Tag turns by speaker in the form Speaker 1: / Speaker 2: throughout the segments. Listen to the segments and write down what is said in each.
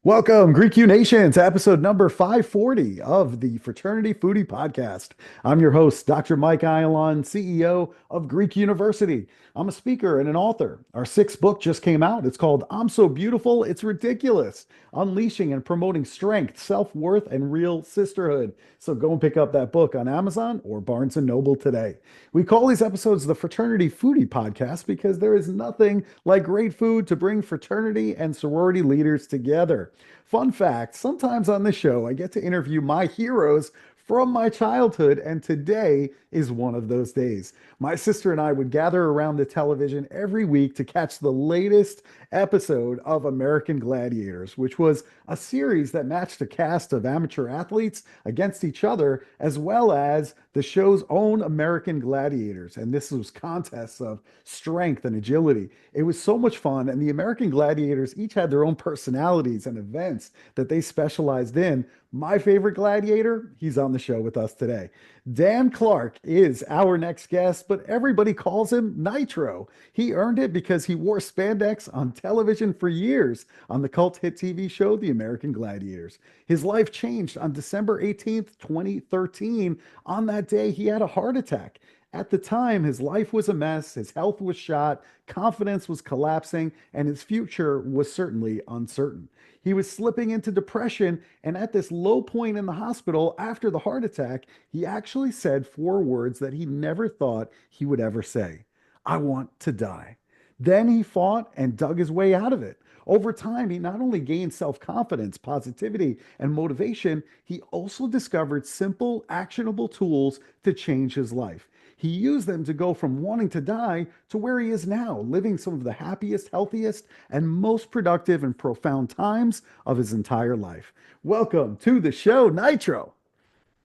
Speaker 1: Welcome, Greek U Nation, to episode number 540 of the Fraternity Foodie Podcast. I'm your host, Dr. Mike Ayalon, CEO of Greek University. I'm a speaker and an author. Our sixth book just came out. It's called I'm So Beautiful, It's Ridiculous: Unleashing and Promoting Strength, Self-Worth, and Real Sisterhood. So go and pick up that book on Amazon or Barnes & Noble today. We call these episodes the Fraternity Foodie Podcast because there is nothing like great food to bring fraternity and sorority leaders together. Fun fact, sometimes on the show, I get to interview my heroes from my childhood, and today is one of those days. My sister and I would gather around the television every week to catch the latest episode of American Gladiators, which was a series that matched a cast of amateur athletes against each other, as well as the show's own American Gladiators. And this was contests of strength and agility. It was so much fun, and the American Gladiators each had their own personalities and events that they specialized in. My favorite gladiator, he's on the show with us today. Dan Clark is our next guest, but everybody calls him Nitro. He earned it because he wore spandex on television for years on the cult hit TV show, The American Gladiators. His life changed on December 18th, 2013. On that day, he had a heart attack. At the time, his life was a mess, his health was shot, confidence was collapsing, and his future was certainly uncertain. He was slipping into depression, and at this low point in the hospital after the heart attack, he actually said four words that he never thought he would ever say: "I want to die." Then he fought and dug his way out of it. Over time, he not only gained self confidence, positivity, and motivation, he also discovered simple, actionable tools to change his life. He used them to go from wanting to die to where he is now, living some of the happiest, healthiest, and most productive and profound times of his entire life. Welcome to the show, Nitro.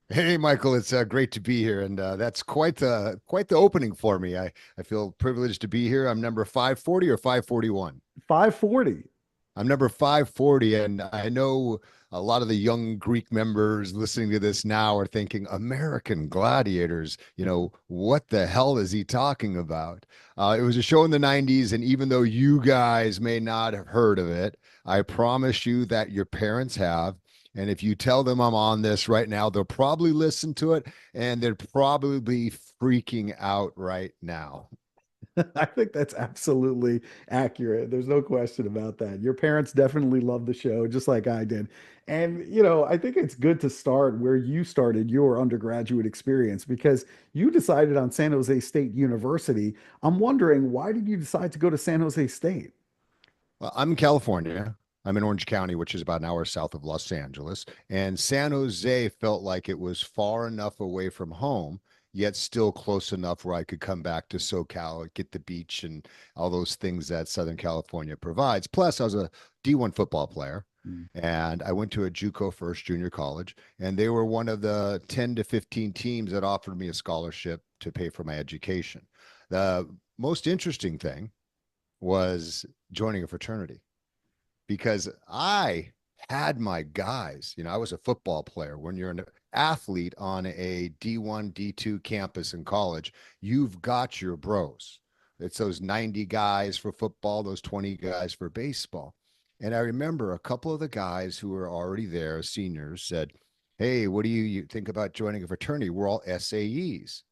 Speaker 2: Hey, Michael, it's great to be here, and that's quite the opening for me. I feel privileged to be here. I'm number 540 or 541.
Speaker 1: 540.
Speaker 2: I'm number 540, and I know a lot of the young Greek members listening to this now are thinking, American Gladiators, what the hell is he talking about? It was a show in the 90s, and even though you guys may not have heard of it, I promise you that your parents have. And if you tell them I'm on this right now, they'll probably listen to it, and they're probably be freaking out right now.
Speaker 1: I think that's absolutely accurate. There's no question about that. Your parents definitely loved the show, just like I did. And, I think it's good to start where you started your undergraduate experience because you decided on San Jose State University. I'm wondering, why did you decide to go to San Jose State?
Speaker 2: Well, I'm in California. I'm in Orange County, which is about an hour south of Los Angeles. And San Jose felt like it was far enough away from home, yet still close enough where I could come back to SoCal, get the beach and all those things that Southern California provides. Plus, I was a D1 football player.
Speaker 1: Mm.
Speaker 2: And I went to a JUCO first junior college, and they were one of the 10 to 15 teams that offered me a scholarship to pay for my education. The most interesting thing was joining a fraternity because I had my guys. I was a football player. When you're an athlete on a D1, D2 campus in college, you've got your bros. It's those 90 guys for football, those 20 guys for baseball. And I remember a couple of the guys who were already there, seniors, said, "Hey, what do you think about joining a fraternity? We're all SAEs."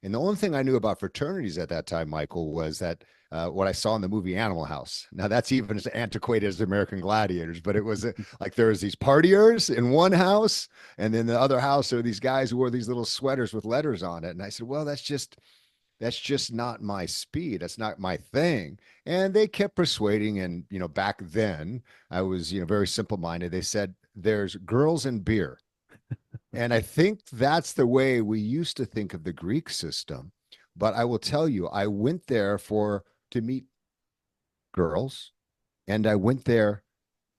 Speaker 2: And the only thing I knew about fraternities at that time, Michael, was that what I saw in the movie Animal House. Now that's even as antiquated as the American Gladiators, but it was like there was these partiers in one house, and then the other house there were these guys who wore these little sweaters with letters on it. And I said, well, that's just not my speed. That's not my thing. And they kept persuading. And back then I was very simple minded. They said there's girls and beer. And I think that's the way we used to think of the Greek system. But I will tell you, I went there to meet girls, and I went there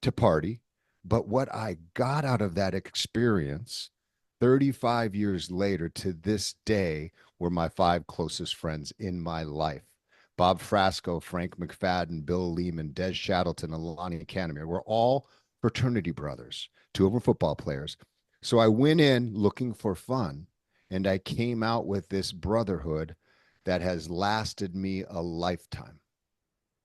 Speaker 2: to party. But what I got out of that experience 35 years later to this day were my five closest friends in my life. Bob Frasco, Frank McFadden, Bill Lehman, Des Shattleton, and Lonnie Canamere were all fraternity brothers. Two of them were football players. So I went in looking for fun, and I came out with this brotherhood that has lasted me a lifetime.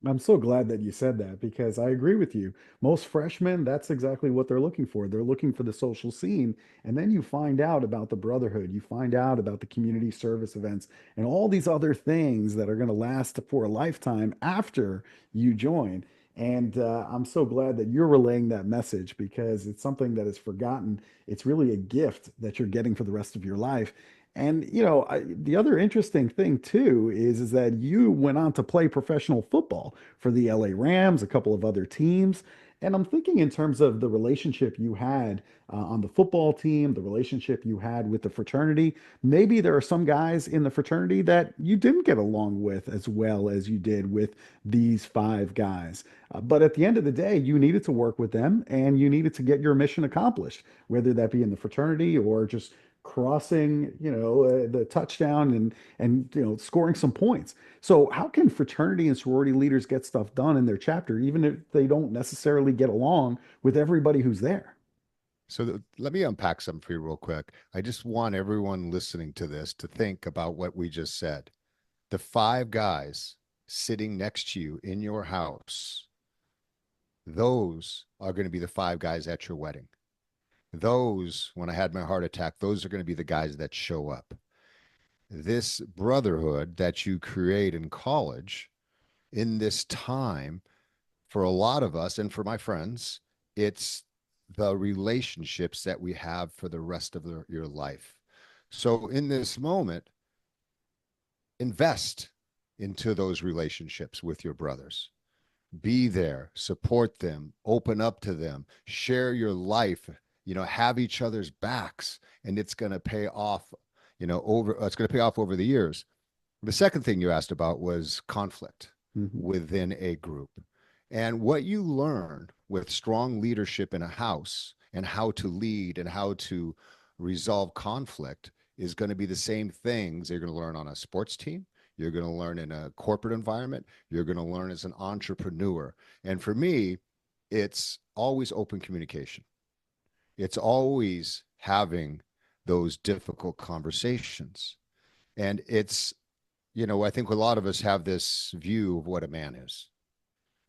Speaker 1: I'm so glad that you said that because I agree with you. Most freshmen, that's exactly what they're looking for. They're looking for the social scene. And then you find out about the brotherhood, you find out about the community service events and all these other things that are going to last for a lifetime after you join. And I'm so glad that you're relaying that message because it's something that is forgotten. It's really a gift that you're getting for the rest of your life. And the other interesting thing too is that you went on to play professional football for the LA Rams, a couple of other teams. And I'm thinking in terms of the relationship you had on the football team, the relationship you had with the fraternity. Maybe there are some guys in the fraternity that you didn't get along with as well as you did with these five guys. But at the end of the day, you needed to work with them and you needed to get your mission accomplished, whether that be in the fraternity or just crossing, the touchdown and scoring some points. So how can fraternity and sorority leaders get stuff done in their chapter, even if they don't necessarily get along with everybody who's there?
Speaker 2: Let me unpack something for you real quick. I just want everyone listening to this to think about what we just said. The five guys sitting next to you in your house, those are going to be the five guys at your wedding. Those, when I had my heart attack, those are going to be the guys that show up. This brotherhood that you create in college in this time, for a lot of us and for my friends, it's the relationships that we have for the rest of your life. So in this moment, invest into those relationships with your brothers. Be there, support them, open up to them, share your life, have each other's backs, and it's going to pay off, it's going to pay off over the years. The second thing you asked about was conflict
Speaker 1: Mhm.
Speaker 2: within a group. And what you learn with strong leadership in a house and how to lead and how to resolve conflict is going to be the same things you're going to learn on a sports team. You're going to learn in a corporate environment. You're going to learn as an entrepreneur. And for me, it's always open communication. It's always having those difficult conversations. And I think a lot of us have this view of what a man is.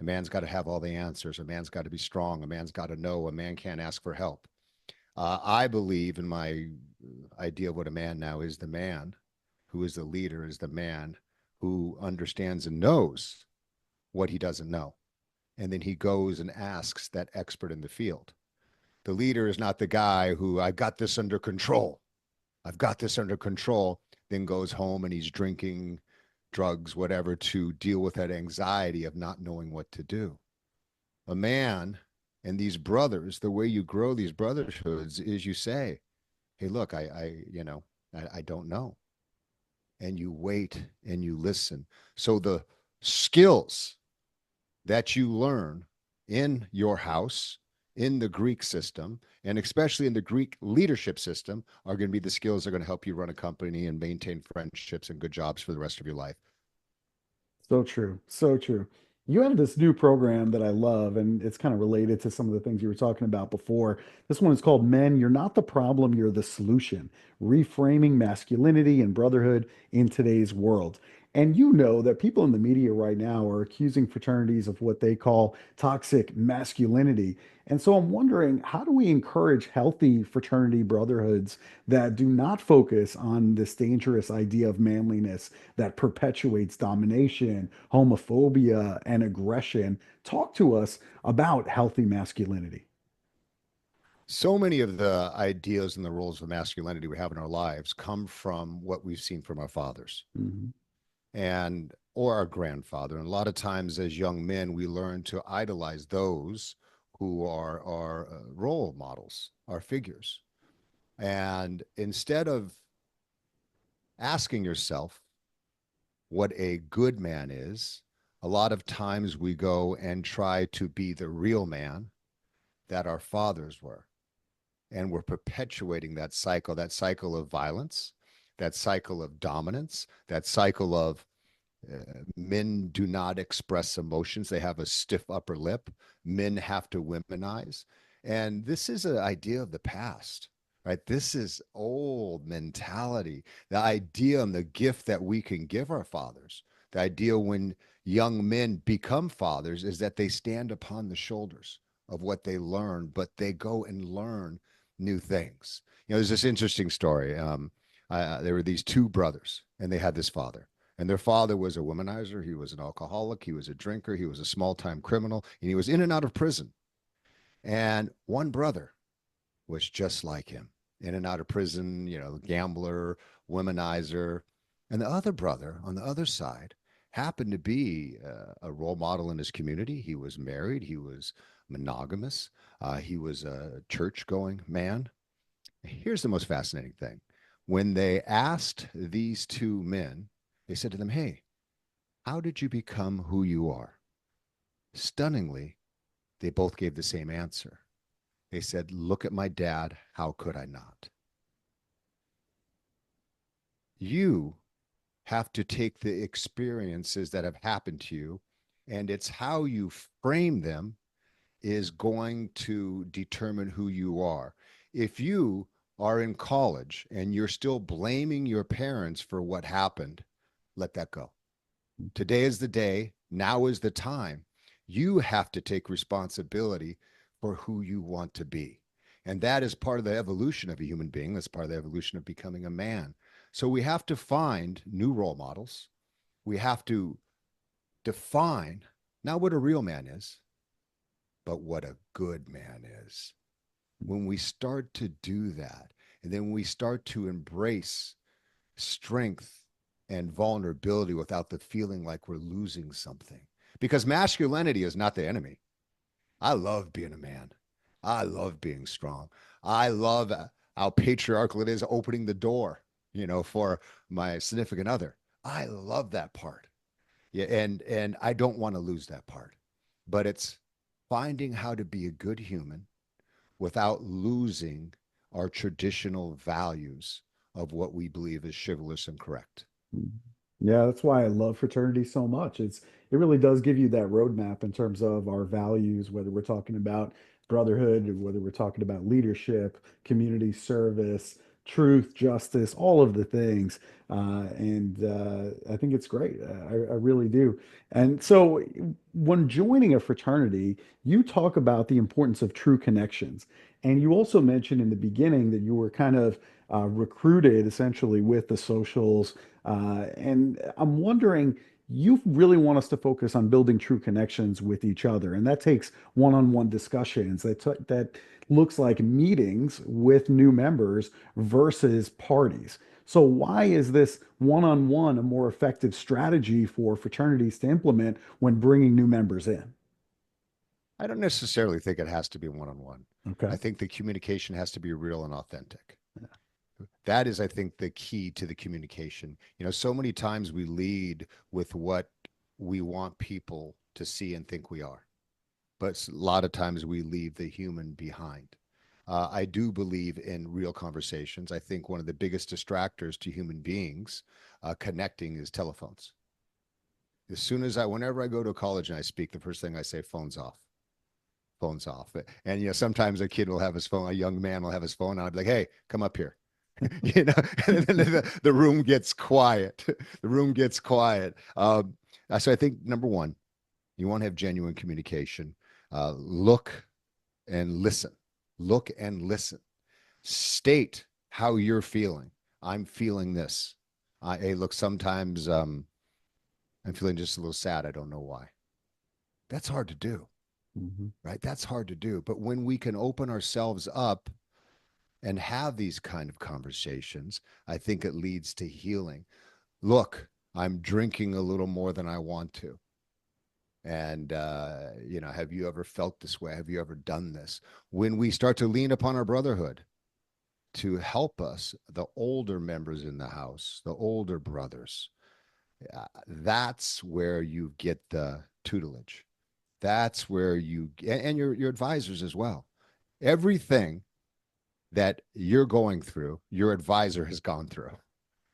Speaker 2: A man's got to have all the answers. A man's got to be strong. A man's got to know. A man can't ask for help. I believe in my idea of what a man now is. The man who is the leader is the man who understands and knows what he doesn't know. And then he goes and asks that expert in the field. The leader is not the guy who, I've got this under control. I've got this under control, then goes home and he's drinking drugs, whatever, to deal with that anxiety of not knowing what to do. A man and these brothers, the way you grow these brotherhoods is you say, hey, look, I don't know. And you wait and you listen. So the skills that you learn in your house, in the Greek system, and especially in the Greek leadership system, are going to be the skills that are going to help you run a company and maintain friendships and good jobs for the rest of your life.
Speaker 1: So true. So true. You have this new program that I love, and it's kind of related to some of the things you were talking about before. This one is called Men, You're Not the Problem, You're the Solution, Reframing Masculinity and Brotherhood in Today's World. And you know that people in the media right now are accusing fraternities of what they call toxic masculinity. And so I'm wondering, how do we encourage healthy fraternity brotherhoods that do not focus on this dangerous idea of manliness that perpetuates domination, homophobia, and aggression? Talk to us about healthy masculinity.
Speaker 2: So many of the ideas and the roles of masculinity we have in our lives come from what we've seen from our fathers
Speaker 1: Mhm.
Speaker 2: and or our grandfather. And a lot of times as young men, we learn to idolize those who are our role models, our figures. And instead of asking yourself what a good man is, a lot of times we go and try to be the real man that our fathers were. And we're perpetuating that cycle of violence, that cycle of dominance, that cycle of men do not express emotions. They have a stiff upper lip. Men have to womanize. And this is an idea of the past. right? This is old mentality. The idea and the gift that we can give our fathers, the idea when young men become fathers is that they stand upon the shoulders of what they learn, but they go and learn new things. There's this interesting story. There were these two brothers, and they had this father. And their father was a womanizer. He was an alcoholic. He was a drinker. He was a small time criminal. And he was in and out of prison. And one brother was just like him, in and out of prison, gambler, womanizer. And the other brother on the other side happened to be a role model in his community. He was married, he was monogamous, he was a church going man. Here's the most fascinating thing. When they asked these two men, they said to them, "Hey, how did you become who you are?" Stunningly, they both gave the same answer. They said, "Look at my dad. How could I not?" You have to take the experiences that have happened to you, and it's how you frame them is going to determine who you are. If you are in college and you're still blaming your parents for what happened, let that go. Today is the day. Now is the time. You have to take responsibility for who you want to be. And that is part of the evolution of a human being. That's part of the evolution of becoming a man. So we have to find new role models. We have to define not what a real man is, but what a good man is. When we start to do that, and then we start to embrace strength and vulnerability without the feeling like we're losing something. Because masculinity is not the enemy. I love being a man. I love being strong. I love how patriarchal it is opening the door, for my significant other. I love that part. Yeah, and I don't want to lose that part. But it's finding how to be a good human without losing our traditional values of what we believe is chivalrous and correct.
Speaker 1: Yeah, that's why I love fraternity so much. It really does give you that roadmap in terms of our values, whether we're talking about brotherhood, or whether we're talking about leadership, community service, truth, justice, all of the things. And I think it's great. I really do. And so when joining a fraternity, you talk about the importance of true connections. And you also mentioned in the beginning that you were kind of recruited essentially with the socials, and I'm wondering, you really want us to focus on building true connections with each other, and that takes one-on-one discussions. That looks like meetings with new members versus parties. So why is this one-on-one a more effective strategy for fraternities to implement when bringing new members in?
Speaker 2: I don't necessarily think it has to be one on one. I
Speaker 1: Okay.
Speaker 2: think the communication has to be real and authentic. That is, I think, the key to the communication. So many times we lead with what we want people to see and think we are, but a lot of times we leave the human behind. I do believe in real conversations. I think one of the biggest distractors to human beings connecting is telephones. Whenever I go to college and I speak, the first thing I say, phones off, phones off. And sometimes a kid will have his phone, a young man will have his phone on. I'll be like, "Hey, come up here." And then the room gets quiet. The room gets quiet. So I think number one, you want to have genuine communication. Look and listen. Look and listen. State how you're feeling. I'm feeling this. Hey, look, sometimes I'm feeling just a little sad. I don't know why. That's hard to do,
Speaker 1: Mhm.
Speaker 2: right? That's hard to do. But when we can open ourselves up and have these kind of conversations, I think it leads to healing. Look, I'm drinking a little more than I want to. And, have you ever felt this way? Have you ever done this? When we start to lean upon our brotherhood to help us, the older members in the house, the older brothers, that's where you get the tutelage. That's where and your advisors as well. Everything that you're going through, your advisor has gone through,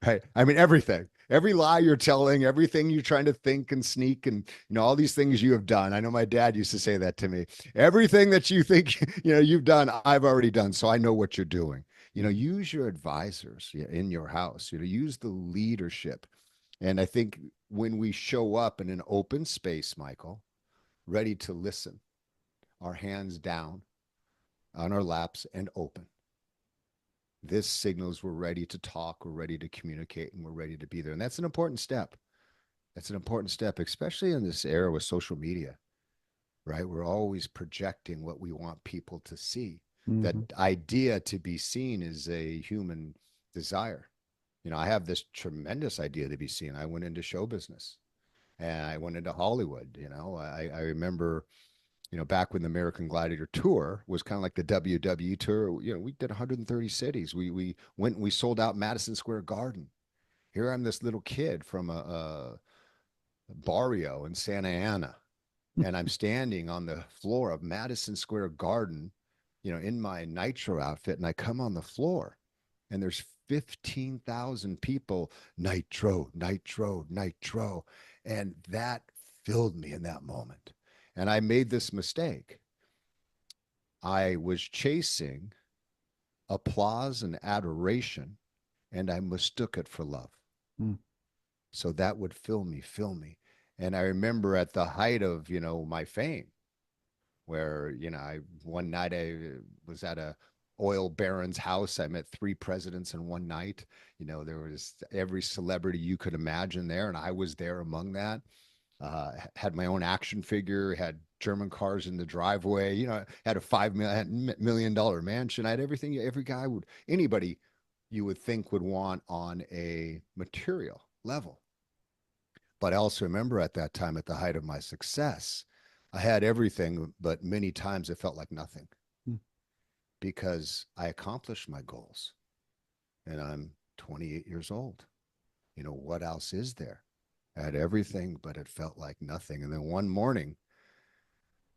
Speaker 2: right? I mean, every lie you're telling, everything you're trying to think and sneak, and all these things you have done. I know my dad used to say that to me. Everything that you think you've done, I've already done, so I know what you're doing. Use your advisors in your house, use the leadership. And I think when we show up in an open space, Michael, ready to listen, our hands down on our laps and open, this signals we're ready to talk, we're ready to communicate, and we're ready to be there. And that's an important step. That's an important step, especially in this era with social media, right? We're always projecting what we want people to see. That
Speaker 1: Hmm.
Speaker 2: idea to be seen is a human desire. I have this tremendous idea to be seen. I went into show business and I went into Hollywood. I remember, back when the American Gladiator tour was kind of like the WWE tour, we did 130 cities. We went and we sold out Madison Square Garden. Here I'm this little kid from a barrio in Santa Ana, and I'm standing on the floor of Madison Square Garden, in my Nitro outfit, and I come on the floor, and there's 15,000 people, Nitro, Nitro, Nitro, and that filled me in that moment. And I made this mistake. I was chasing applause and adoration, and I mistook it for love.
Speaker 1: Mm.
Speaker 2: So that would fill me. And I remember at the height of, my fame, where, one night I was at a oil baron's house. I met three presidents in one night. There was every celebrity you could imagine there, and I was there among that. Had my own action figure, had German cars in the driveway, had a $5 million mansion. I had everything every guy would, anybody you would think would want on a material level. But I also remember at that time, at the height of my success, I had everything, but many times it felt like nothing
Speaker 1: Mm.
Speaker 2: because I accomplished my goals and I'm 28 years old. What else is there? I had everything, but it felt like nothing. And then one morning,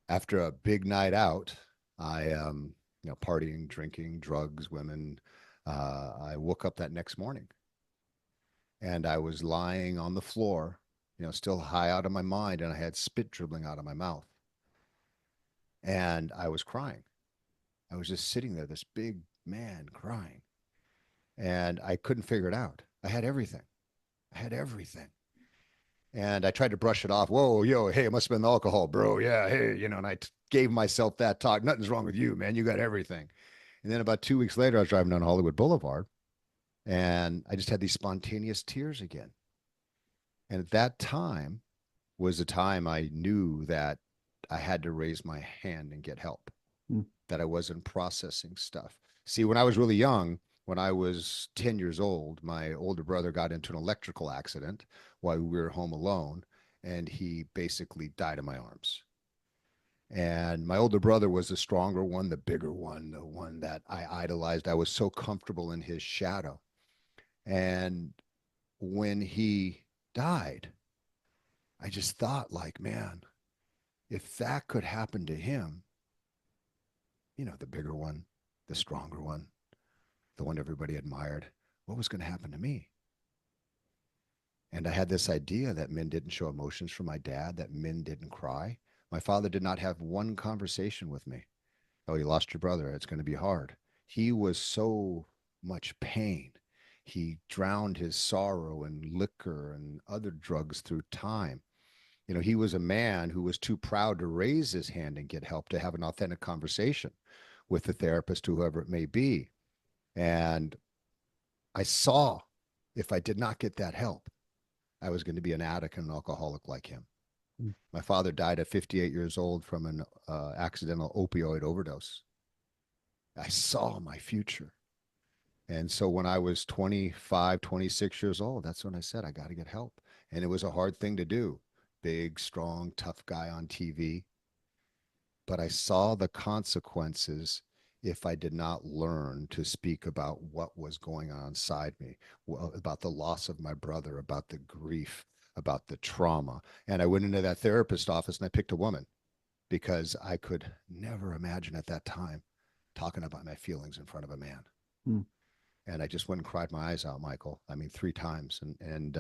Speaker 2: after a big night out, I, partying, drinking, drugs, women, I woke up that next morning and I was lying on the floor, still high out of my mind, and I had spit dribbling out of my mouth. And I was crying. I was just sitting there, this big man crying. And I couldn't figure it out. I had everything. I had everything. And I tried to brush it off. Whoa, yo, hey, it must have been the alcohol, bro. Yeah, hey, and I gave myself that talk. Nothing's wrong with you, man. You got everything. And then about 2 weeks later, I was driving down Hollywood Boulevard and I just had these spontaneous tears again. And at that time was the time I knew that I had to raise my hand and get help,
Speaker 1: Mm.
Speaker 2: that I wasn't processing stuff. See, when I was really young, when I was 10 years old, my older brother got into an electrical accident while we were home alone, and he basically died in my arms. And my older brother was the stronger one, the bigger one, the one that I idolized. I was so comfortable in his shadow. And when he died, I just thought, like, man, if that could happen to him, the bigger one, the stronger one, the one everybody admired, what was going to happen to me? And I had this idea that men didn't show emotions from my dad, that men didn't cry. My father did not have one conversation with me. Oh, you lost your brother. It's going to be hard. He was so much pain. He drowned his sorrow in liquor and other drugs through time. He was a man who was too proud to raise his hand and get help, to have an authentic conversation with the therapist, whoever it may be. And I saw, if I did not get that help, I was going to be an addict and an alcoholic like him.
Speaker 1: Mm.
Speaker 2: My father died at 58 years old from an accidental opioid overdose. I saw my future. And so when I was 25, 26 years old, that's when I said, I got to get help. And it was a hard thing to do. Big, strong, tough guy on TV. But I saw the consequences if I did not learn to speak about what was going on inside me, about the loss of my brother, about the grief, about the trauma. And I went into that therapist office and I picked a woman because I could never imagine at that time talking about my feelings in front of a man.
Speaker 1: Mm.
Speaker 2: And I just went and cried my eyes out, Michael. I mean, 3 times. And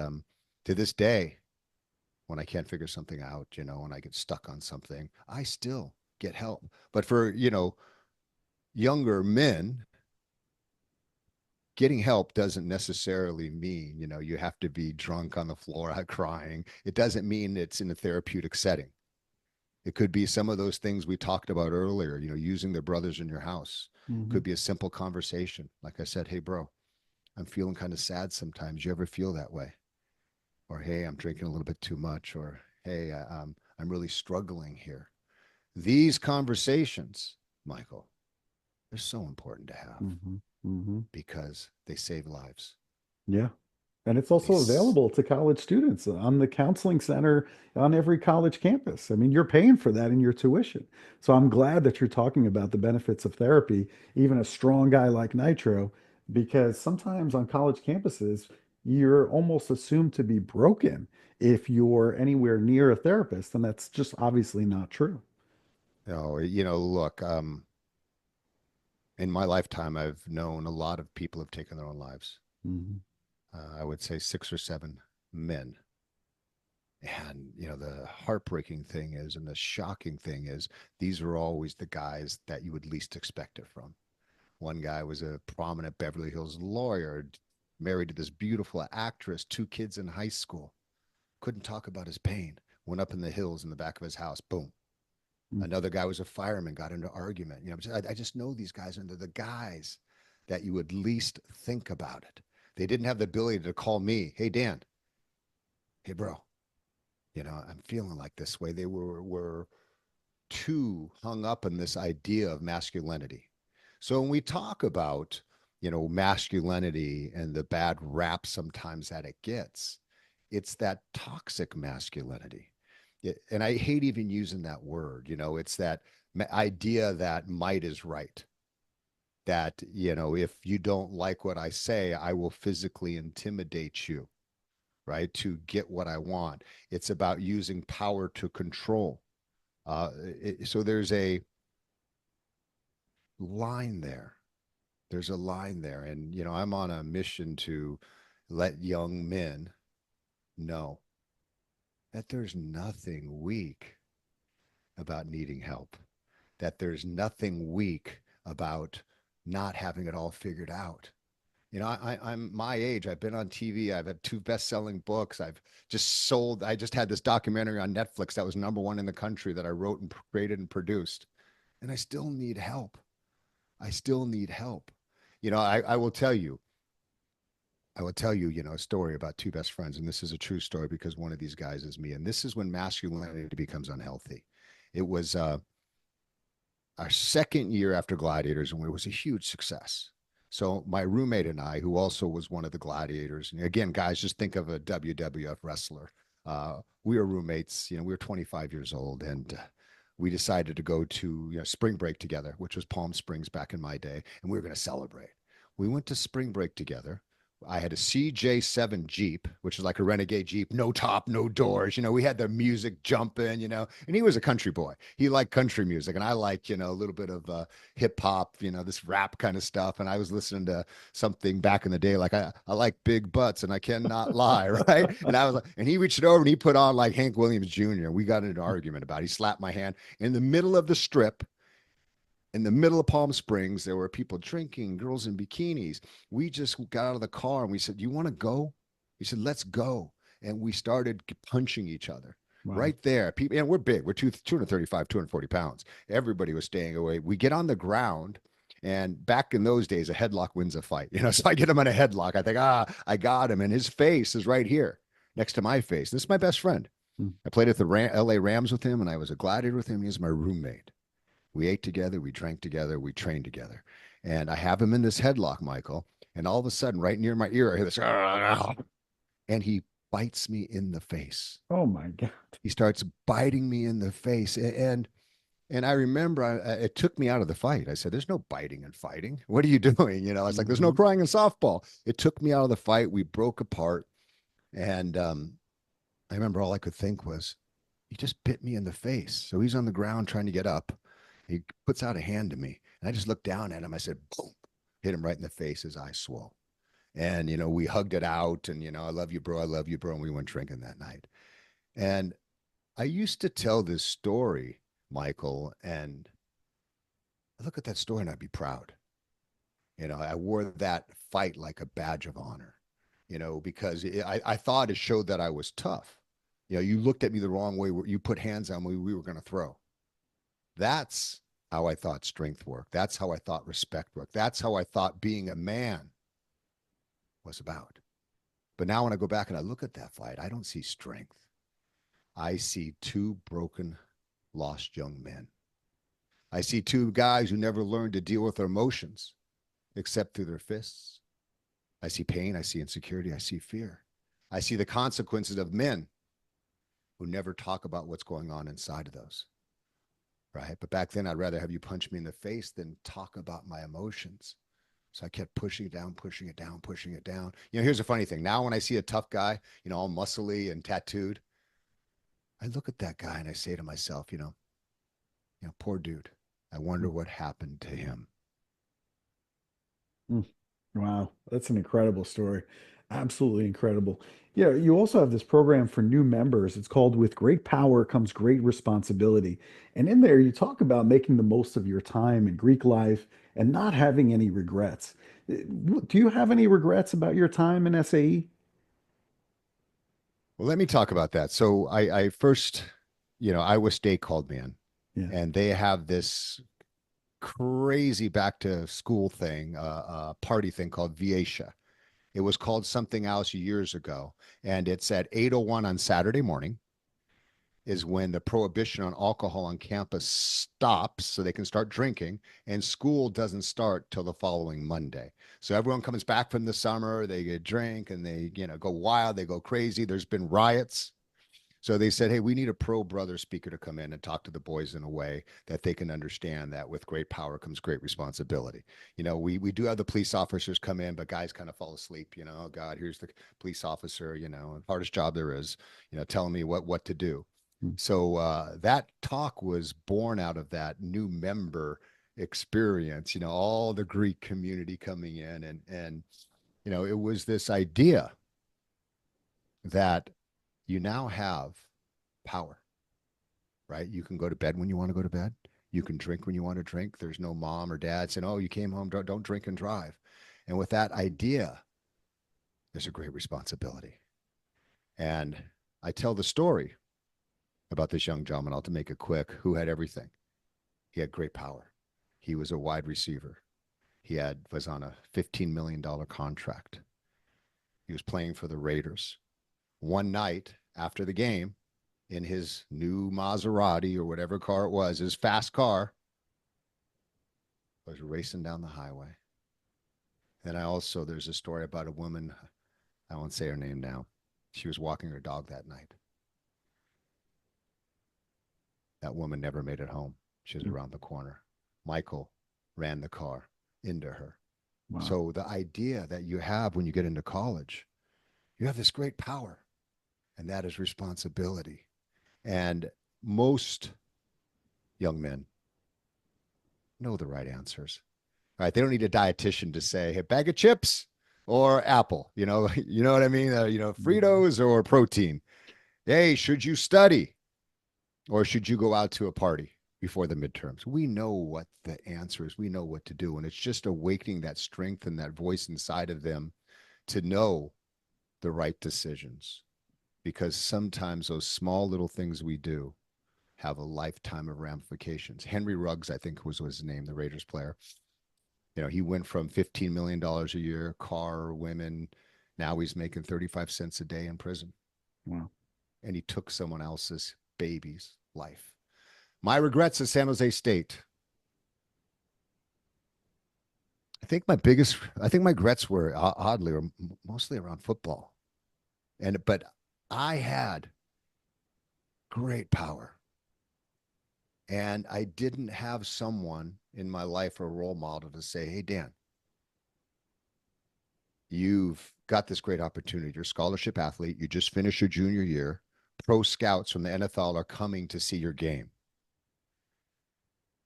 Speaker 2: to this day, when I can't figure something out, and I get stuck on something, I still get help. But for, younger men, getting help doesn't necessarily mean, you have to be drunk on the floor crying. It doesn't mean it's in a therapeutic setting. It could be some of those things we talked about earlier, using the brothers in your house.
Speaker 1: Hmm.
Speaker 2: Could be a simple conversation. Like I said, hey, bro, I'm feeling kind of sad sometimes. You ever feel that way? Or, hey, I'm drinking a little bit too much. Or, hey, I'm really struggling here. These conversations, Michael, they're so important to have
Speaker 1: Hmm. Hmm.
Speaker 2: because they save lives.
Speaker 1: Yeah. And it's
Speaker 2: They,
Speaker 1: also
Speaker 2: s-
Speaker 1: available to college students on the counseling center on every college campus. I mean, you're paying for that in your tuition. So I'm glad that you're talking about the benefits of therapy, even a strong guy like Nitro, because sometimes on college campuses, you're almost assumed to be broken if you're anywhere near a therapist, and that's just obviously not true.
Speaker 2: look, in my lifetime, I've known a lot of people have taken their own lives.
Speaker 1: Mhm.
Speaker 2: I would say 6 or 7 men. And, the heartbreaking thing is, and the shocking thing is, these are always the guys that you would least expect it from. One guy was a prominent Beverly Hills lawyer, married to this beautiful actress, 2 kids in high school. Couldn't talk about his pain. Went up in the hills in the back of his house. Boom. Another guy was a fireman, got into argument. I just know these guys, and they're the guys that you would least think about it. They didn't have the ability to call me, hey, Dan, hey, bro, I'm feeling like this way. They were too hung up in this idea of masculinity. So when we talk about, masculinity and the bad rap sometimes that it gets, it's that toxic masculinity. And I hate even using that word, it's that idea that might is right. That, if you don't like what I say, I will physically intimidate you, right? To get what I want. It's about using power to control. So there's a line there. There's a line there. And, I'm on a mission to let young men know that there's nothing weak about needing help, that there's nothing weak about not having it all figured out. I'm my age. I've been on TV. I've had 2 best-selling books. I just had this documentary on Netflix that was #1 in the country that I wrote and created and produced. And I still need help. I still need help. I will tell you, a story about 2 best friends. And this is a true story because one of these guys is me. And this is when masculinity becomes unhealthy. It was our second year after Gladiators, and it was a huge success. So my roommate and I, who also was one of the Gladiators, and again, guys, just think of a WWF wrestler. We were roommates. We were 25 years old, and we decided to go to spring break together, which was Palm Springs back in my day, and we were going to celebrate. We went to spring break together. I had a CJ7 Jeep, which is like a renegade Jeep, no top, no doors. We had the music jumping, and he was a country boy. He liked country music, and I liked, a little bit of hip hop, this rap kind of stuff. And I was listening to something back in the day, like I like big butts, and I cannot lie, right? And I was like, and he reached over and he put on like Hank Williams Jr. We got into an argument about it. He slapped my hand in the middle of the strip in the middle of Palm Springs. There were people drinking, girls in bikinis. We just got out of the car and we said, "Do you want to go?" He said, "Let's go." And we started punching each other
Speaker 1: Wow.
Speaker 2: right there. People, and we're big. We're 235, 240 pounds. Everybody was staying away. We get on the ground. And back in those days, a headlock wins a fight. So I get him in a headlock. I think, I got him. And his face is right here next to my face. This is my best friend.
Speaker 1: Mm.
Speaker 2: I played at the LA Rams with him, and I was a gladiator with him. He's my roommate. We ate together, we drank together, we trained together. And I have him in this headlock, Michael. And all of a sudden, right near my ear, I hear this, and he bites me in the face.
Speaker 1: Oh my God.
Speaker 2: He starts biting me in the face. And I remember it took me out of the fight. I said, "There's no biting and fighting. What are you doing?" It's like, "There's no
Speaker 1: Hmm.
Speaker 2: crying in softball." It took me out of the fight. We broke apart. And I remember all I could think was, he just bit me in the face. So he's on the ground trying to get up. He puts out a hand to me. And I just looked down at him. I said, boom, hit him right in the face. His eyes swole. And, we hugged it out. And, "I love you, bro. I love you, bro." And we went drinking that night. And I used to tell this story, Michael, and I look at that story and I'd be proud. I wore that fight like a badge of honor, because I thought it showed that I was tough. You looked at me the wrong way, you put hands on me, we were going to throw. That's how I thought strength worked. That's how I thought respect worked. That's how I thought being a man was about. But now when I go back and I look at that fight, I don't see strength. I see two broken, lost young men. I see two guys who never learned to deal with their emotions except through their fists. I see pain. I see insecurity. I see fear. I see the consequences of men who never talk about what's going on inside of those. Right. But back then, I'd rather have you punch me in the face than talk about my emotions. So I kept pushing it down, pushing it down, pushing it down. Here's a funny thing. Now, when I see a tough guy, all muscly and tattooed, I look at that guy and I say to myself, poor dude. I wonder what happened to him.
Speaker 1: Mm. Wow, that's an incredible story. Absolutely incredible. Yeah, you also have this program for new members. It's called With Great Power Comes Great Responsibility. And in there, you talk about making the most of your time in Greek life and not having any regrets. Do you have any regrets about your time in SAE?
Speaker 2: Well, let me talk about that. So I first, Iowa State called me in,
Speaker 1: Yeah.
Speaker 2: and they have this crazy back to school thing, party thing called Viatia. It was called something else years ago, and it's at 8:01 on Saturday morning is when the prohibition on alcohol on campus stops so they can start drinking, and school doesn't start till the following Monday. So everyone comes back from the summer, they get drink and they, go wild, they go crazy. There's been riots. So they said, hey, we need a pro brother speaker to come in and talk to the boys in a way that they can understand that with great power comes great responsibility. We do have the police officers come in, but guys kind of fall asleep. Oh God, here's the police officer, hardest job there is, telling me what to do.
Speaker 1: Mm.
Speaker 2: So that talk was born out of that new member experience, all the Greek community coming in and it was this idea that you now have power, right? You can go to bed when you want to go to bed. You can drink when you want to drink. There's no mom or dad saying, oh, you came home, don't drink and drive. And with that idea, there's a great responsibility. And I tell the story about this young gentleman, I'll to make it quick, who had everything. He had great power. He was a wide receiver. Was on a $15 million contract. He was playing for the Raiders. One night after the game, in his new Maserati or whatever car it was, his fast car, was racing down the highway. And there's a story about a woman, I won't say her name now. She was walking her dog that night. That woman never made it home. She was
Speaker 1: Mm.
Speaker 2: around the corner. Michael ran the car into her.
Speaker 1: Wow.
Speaker 2: So the idea that you have when you get into college, you have this great power, and that is responsibility. And most young men know the right answers. All right, they don't need a dietitian to say, "Hey, bag of chips or apple." You know what I mean.
Speaker 1: Mhm.
Speaker 2: Fritos or protein. Hey, should you study or should you go out to a party before the midterms? We know what the answer is. We know what to do, and it's just awakening that strength and that voice inside of them to know the right decisions. Because sometimes those small little things we do have a lifetime of ramifications. Henry Ruggs, I think was his name, the Raiders player. He went from $15 million a year, car, women. Now he's making 35 cents a day in prison.
Speaker 1: Wow.
Speaker 2: And he took someone else's baby's life. My regrets at San Jose State. I think my regrets were oddly or mostly around football. But I had great power. And I didn't have someone in my life or a role model to say, hey, Dan, you've got this great opportunity. You're a scholarship athlete. You just finished your junior year. Pro scouts from the NFL are coming to see your game.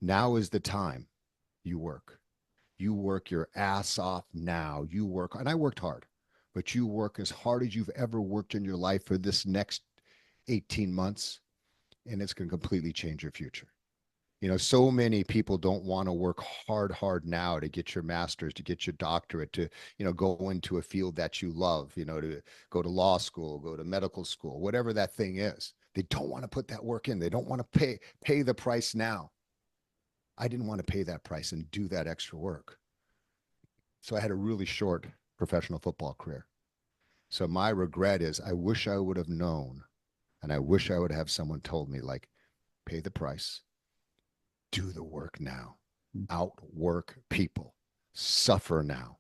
Speaker 2: Now is the time you work. You work your ass off now. You work, and I worked hard, but you work as hard as you've ever worked in your life for this next 18 months, and it's going to completely change your future. So many people don't want to work hard now to get your master's, to get your doctorate, to, go into a field that you love, to go to law school, go to medical school, whatever that thing is. They don't want to put that work in. They don't want to pay the price now. I didn't want to pay that price and do that extra work. So I had a really short professional football career. So my regret is I wish I would have known, and I wish I would have someone told me, like, pay the price, do the work now, outwork people, suffer now.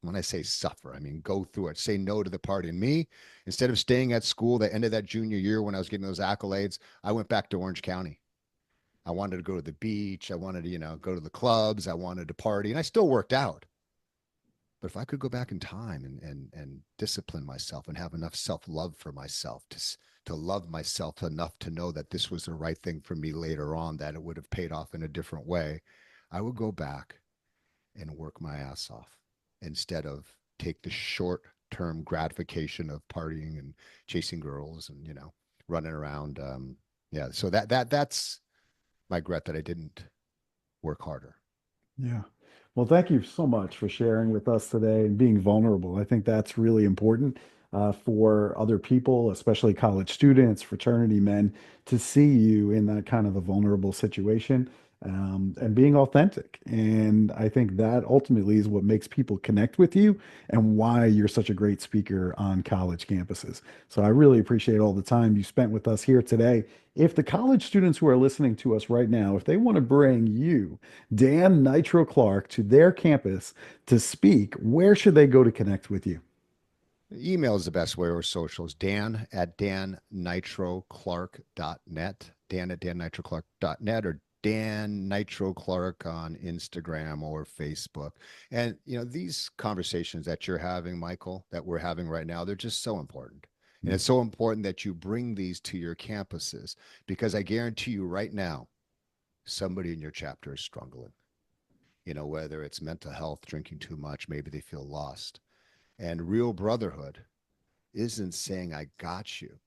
Speaker 2: When I say suffer, I mean go through it, say no to the party. And me, instead of staying at school the end of that junior year when I was getting those accolades, I went back to Orange County. I wanted to go to the beach. I wanted to, go to the clubs. I wanted to party, and I still worked out. But if I could go back in time and discipline myself and have enough self-love for myself to love myself enough to know that this was the right thing for me later on, that it would have paid off in a different way, I would go back and work my ass off instead of take the short-term gratification of partying and chasing girls and, running around. Yeah. So that's my regret, that I didn't work harder.
Speaker 1: Yeah. Well, thank you so much for sharing with us today and being vulnerable. I think that's really important for other people, especially college students, fraternity men, to see you in that kind of a vulnerable situation, and being authentic. And I think that ultimately is what makes people connect with you and why you're such a great speaker on college campuses. So I really appreciate all the time you spent with us here today. If the college students who are listening to us right now, if they want to bring you, Dan Nitro Clark, to their campus to speak, where should they go to connect with you?
Speaker 2: Email is the best way, or socials. Dan at dannitroclark.net, Dan at dannitroclark.net, or Dan Nitro Clark on Instagram or Facebook. And, these conversations that you're having, Michael, that we're having right now, they're just so important. And it's so important that you bring these to your campuses, because I guarantee you right now, somebody in your chapter is struggling, whether it's mental health, drinking too much, maybe they feel lost. And real brotherhood isn't saying, I got you.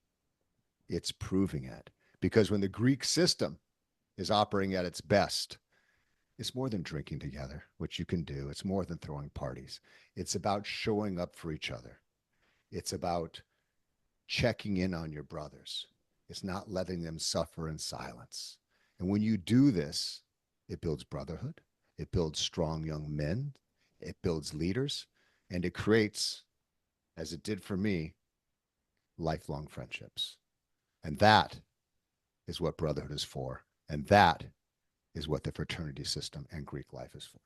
Speaker 2: It's proving it. Because when the Greek system is operating at its best, it's more than drinking together, which you can do. It's more than throwing parties. It's about showing up for each other. It's about checking in on your brothers. It's not letting them suffer in silence. And when you do this, it builds brotherhood. It builds strong young men. It builds leaders. And it creates, as it did for me, lifelong friendships. And that is what brotherhood is for. And that is what the fraternity system and Greek life is for.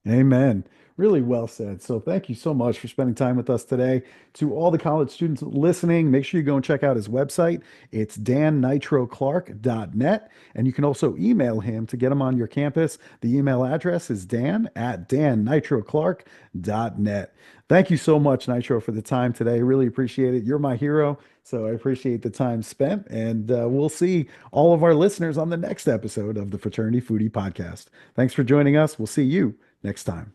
Speaker 1: Amen. Really well said. So thank you so much for spending time with us today. To all the college students listening, make sure you go and check out his website. It's dannitroclark.net. And you can also email him to get him on your campus. The email address is dan at dannitroclark.net. Thank you so much, Nitro, for the time today. Really appreciate it. You're my hero. So I appreciate the time spent. And we'll see all of our listeners on the next episode of the Fraternity Foodie Podcast. Thanks for joining us. We'll see you next time.